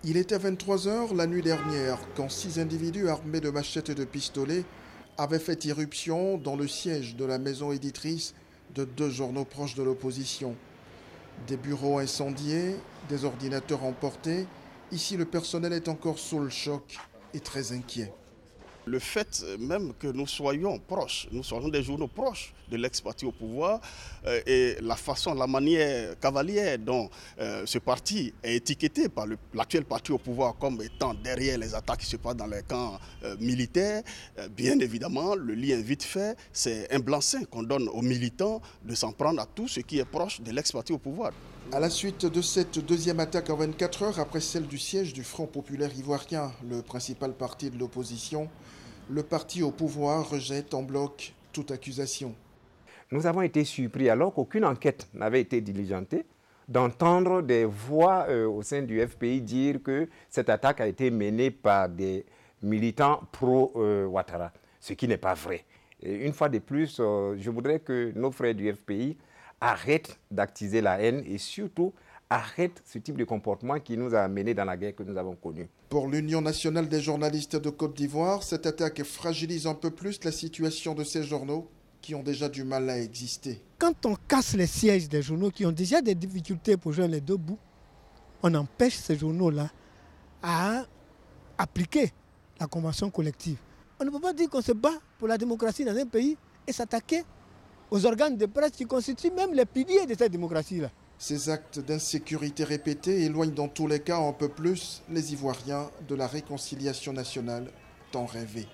Il était 23 heures la nuit dernière quand 6 individus armés de machettes et de pistolets avaient fait irruption dans le siège de la maison éditrice de 2 journaux proches de l'opposition. Des bureaux incendiés, des ordinateurs emportés. Ici, le personnel est encore sous le choc et très inquiet. Le fait même que nous soyons des journaux proches de l'ex-parti au pouvoir et la manière cavalière dont ce parti est étiqueté par l'actuel parti au pouvoir comme étant derrière les attaques qui se passent dans les camps militaires, bien évidemment, le lien vite fait, c'est un blanc-seing qu'on donne aux militants de s'en prendre à tout ce qui est proche de l'ex-parti au pouvoir. À la suite de cette deuxième attaque en 24 heures après celle du siège du Front populaire ivoirien, le principal parti de l'opposition, le parti au pouvoir rejette en bloc toute accusation. Nous avons été surpris, alors qu'aucune enquête n'avait été diligentée, d'entendre des voix au sein du FPI dire que cette attaque a été menée par des militants pro-Ouattara, ce qui n'est pas vrai. Et une fois de plus, je voudrais que nos frères du FPI arrêtent d'actiser la haine et surtout arrêtent ce type de comportement qui nous a amenés dans la guerre que nous avons connue. Pour l'Union nationale des journalistes de Côte d'Ivoire, cette attaque fragilise un peu plus la situation de ces journaux qui ont déjà du mal à exister. Quand on casse les sièges des journaux qui ont déjà des difficultés pour joindre les deux bouts, on empêche ces journaux-là à appliquer la convention collective. On ne peut pas dire qu'on se bat pour la démocratie dans un pays et s'attaquer aux organes de presse qui constituent même les piliers de cette démocratie-là. Ces actes d'insécurité répétés éloignent dans tous les cas un peu plus les Ivoiriens de la réconciliation nationale tant rêvée.